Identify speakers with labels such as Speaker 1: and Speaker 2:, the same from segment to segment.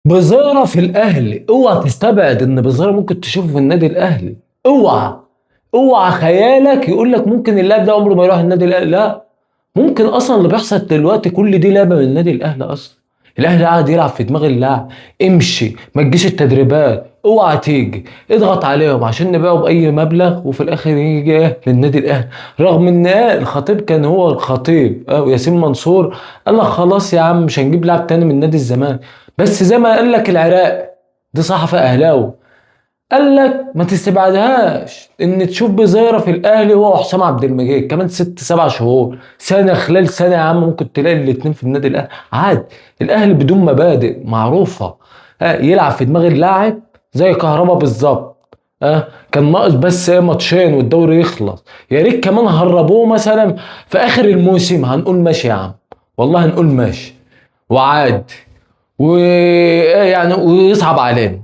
Speaker 1: بزارة في الاهلي، اوعى تستبعد ان بزارة ممكن تشوفه في النادي الاهلي. اوعى اوعى خيالك يقول لك ممكن اللاعب ده عمره ما يروح النادي الاهلي. لا، ممكن اصلا اللي بيحصل دلوقتي كل دي لعبه من النادي الاهلي اصلا. الاهلي قاعد يلعب في دماغ اللاعب. امشي، ما تجيش التدريبات، اوعى تيجي، اضغط عليهم عشان نبيعه باي مبلغ، وفي الاخر يجي للنادي الاهلي. رغم ان الخطيب كان هو الخطيب وياسين منصور قال لك خلاص يا عم مش هنجيب لاعب تاني من نادي الزمالك. بس زي ما قال لك العراق، دي صحفي اهلاوي، قال لك ما تستبعدهاش ان تشوف بزيرة في الاهلي هو وحسام عبد المجيد كمان 6 7 شهور، سنه، خلال سنه يا عم ممكن تلاقي الاتنين في النادي الاهلي عادي. الاهلي بدون مبادئ معروفه، يلعب في دماغ اللاعب زي كهربا بالظبط. كان ناقص بس ماتشين والدوري يخلص. يا ريت كمان هربوه مثلا في اخر الموسم، هنقول ماشي يا عم، والله هنقول ماشي وعادي، ويعني ويصعب علينا.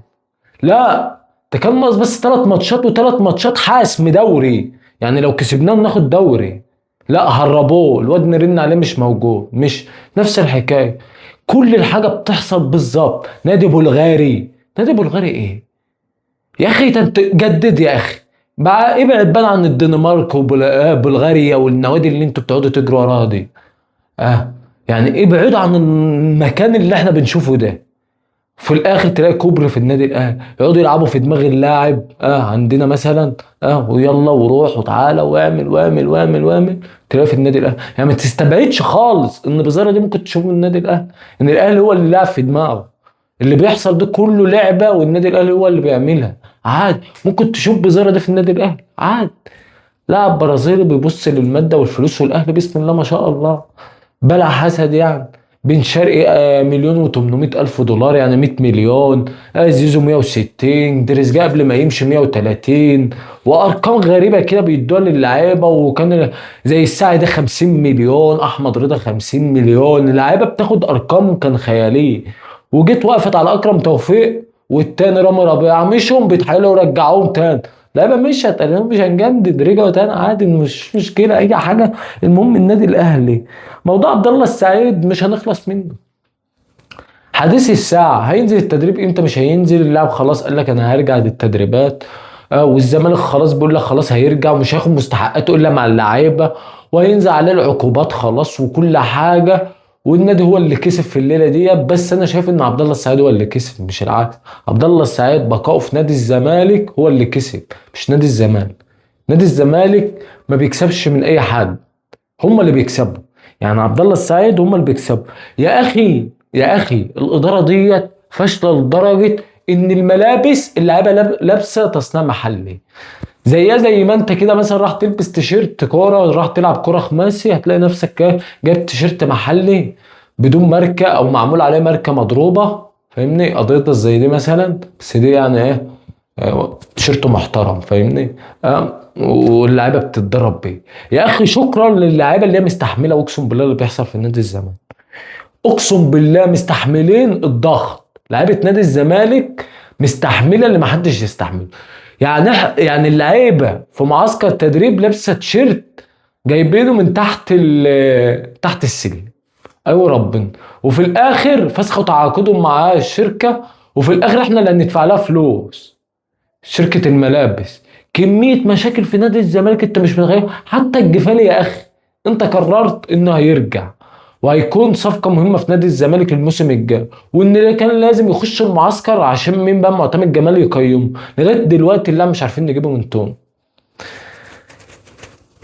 Speaker 1: لا، ده كان ناقص بس 3 ماتشات، و3 ماتشات حاسم دوري، يعني لو كسبناهم ناخد دوري. لا، هربوه الواد، نرن عليه مش موجود، مش نفس الحكايه. كل الحاجه بتحصل بالظبط. نادي بلغاري، نادي بلغاري ايه يا اخي؟ ده انت جدد يا اخي بقى، ابعد بقى عن الدنمارك وبلغاريا والنوادي اللي انتوا بتقعدوا تجروا وراها دي. اه يعني ابعدوا عن المكان اللي احنا بنشوفه ده. في الاخر تلاقي كوبري في النادي الاهلي، يقعدوا يلعبوا في دماغ اللاعب. عندنا مثلا ويلا وروح وتعالى واعمل واعمل واعمل واعمل، تلاقي في النادي الاهلي. يعني ما تستبعدش خالص ان بزارة دي ممكن تشوف من النادي الاهلي، ان الاهلي هو اللي لعب في دماغه. اللي بيحصل ده كله لعبه والنادي الاهلي هو اللي بيعملها. عادي ممكن تشوف بزارة دي في النادي الاهلي عادي. لاعب برازيلي بيبص للماده والفلوس، والاهلي بسم الله ما شاء الله بلا حسد يعني. بن شرقي 1,800,000 دولار، يعني 100 مليون. زيزو 160، دريزجيه قبل ما يمشي 130، وارقام غريبه كده بيدوها للعيبه. وكان زي الساعي ده 50 مليون، احمد رضا 50 مليون. اللعيبه بتاخد ارقام كان خياليه. وجيت وقفت على اكرم توفيق والتاني رامي ربيعه، مشوا بيتحاولوا يرجعوهم تاني. لعيبه مشت، قال لهم مش هنجدد، رجعوا تاني عادي، مش مشكله اي حاجه. المهم النادي الاهلي. موضوع عبد الله السعيد مش هنخلص منه. حديث الساعة، هينزل التدريب امتى؟ مش هينزل. اللاعب خلاص قال لك انا هرجع للتدريبات. والزمالك خلاص بيقول لك خلاص هيرجع ومش هياخد مستحقاته الا مع اللعيبة، وهينزل عليه العقوبات خلاص وكل حاجة. والنادي هو اللي كسب في الليلة دي. بس انا شايف ان عبد الله السعيد هو اللي كسب مش العكس. عبد الله السعيد بقائه في نادي الزمالك هو اللي كسب، مش نادي الزمالك. نادي الزمالك ما بيكسبش من اي حد، هم اللي بيكسبوا. يعني عبد الله السعيد هم اللي بيكسبوا. يا اخي يا اخي، الاداره ديت فاشله لدرجه ان الملابس اللعيبه لابسه تصنيع محلي. زيها زي ما انت كده مثلا راح تلبس تيشيرت كوره، راح تلعب كوره خماسي، هتلاقي نفسك جايب تيشيرت محلي بدون ماركه او معمول عليه ماركه مضروبه. فاهمني؟ قضيه زي دي مثلا، بس دي يعني ايه، تيشيرت محترم. فاهمني؟ واللعيبه بتتدرب بيه. يا اخي شكرا للعيبه اللي هي مستحمله، اقسم بالله اللي بيحصل في نادي الزمالك، اقسم بالله مستحملين الضغط. لعيبه نادي الزمالك مستحمله اللي محدش يستحمله. يعني يعني اللعيبه في معسكر التدريب لابسه تيشيرت جايبينه من تحت السلم. ايوه ربنا. وفي الاخر فسخوا تعاقدهم مع الشركه، وفي الاخر احنا اللي هندفع لها فلوس، شركة الملابس. كمية مشاكل في نادي الزمالك انت مش متخيل. حتى الجفالي يا اخي، انت قررت انه هيرجع وهيكون صفقة مهمة في نادي الزمالك الموسم الجاي، وان كان لازم يخش المعسكر عشان مين بقى؟ معتمد جمال يقيمه. لغاية دلوقتي لا، مش عارفين نجيبه من تون.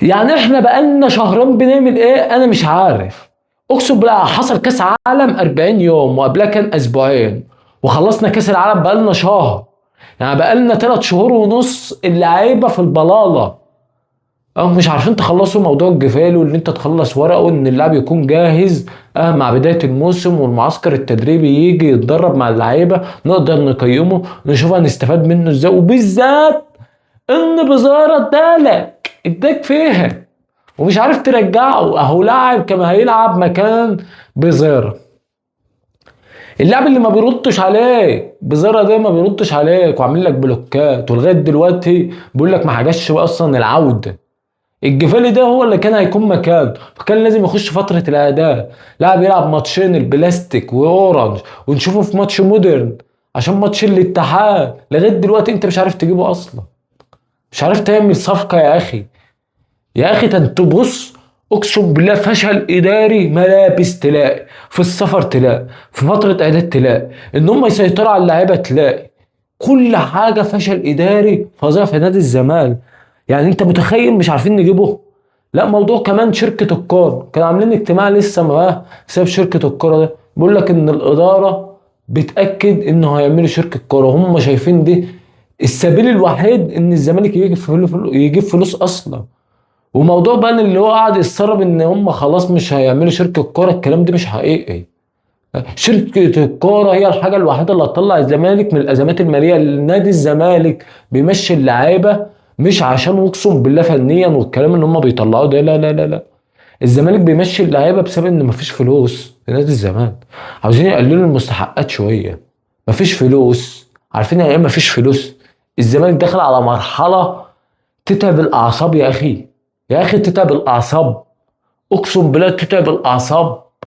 Speaker 1: يعني احنا بقالنا شهرين بنعمل ايه؟ انا مش عارف. اقسم بالله حصل كاس عالم 40 يوم وقبلها كان اسبوعين، وخلصنا كاس العالم بقالنا شهر. يعني بقالنا 3 شهور ونص اللعيبه في البلاله. مش عارفين تخلصوا موضوع الجفال، وان انت تخلص ورقه ان اللاعب يكون جاهز مع بدايه الموسم والمعسكر التدريبي يجي يتدرب مع اللعيبه، نقدر نقيمه نشوف هنستفاد منه ازاي. وبالذات ان بزارة اداك فيها ومش عارف ترجعه. اهو لاعب كما هيلعب مكان بزارة. اللاعب اللي ما بيردش عليك بزارة ده، ما بيردش عليك وعامل لك بلوكات، ولغايه دلوقتي بيقول لك ما حجزش اصلا العوده. الجفالي ده هو اللي كان هيكون مكانه، فكان لازم يخش فترة الأداء. لاعب يلعب ماتشين البلاستيك وأورنج ونشوفه في ماتش مودرن، عشان ماتش الاتحاد لغاية دلوقتي أنت مش عارف تجيبه أصلا، مش عارف تعمل صفقة يا أخي. يا أخي ده أنت بص، أقسم بالله فشل إداري ملابس تلاقي، في السفر تلاقي، في فترة إعداد تلاقي، إن هم يسيطروا على اللعيبة تلاقي، كل حاجة فشل إداري فظيع في نادي الزمالك. يعني أنت متخيل مش عارفين نجيبه؟ لا موضوع كمان شركة الكورة كانوا عاملين اجتماع لسه معاه بسبب شركة الكورة ده، بيقول لك إن الإدارة بتأكد إنه هيعملوا شركة كورة، هم شايفين دي السبيل الوحيد إن الزمالك يجيب فلوس أصلا. وموضوع بقى إن اللي هو قاعد يستغرب إن هم خلاص مش هيعملوا شركة كورة، الكلام ده مش حقيقي. شركة الكورة هي الحاجة الوحيدة اللي هتطلع الزمالك من الأزمات المالية. نادي الزمالك بيمشي اللعيبة مش عشان اقسم بالله فنيا والكلام اللي هم بيطلعوه ده، لا لا لا لا. الزمالك بيمشي اللعيبة بسبب ان مفيش فلوس في نادي الزمالك، عاوزين يقللوا المستحقات شوية. مفيش فلوس، عارفين يعني ايه مفيش فلوس؟ الزمالك داخل على مرحلة تتعب الأعصاب يا أخي، يا أخي تتعب الأعصاب، اقسم بالله تتعب الأعصاب.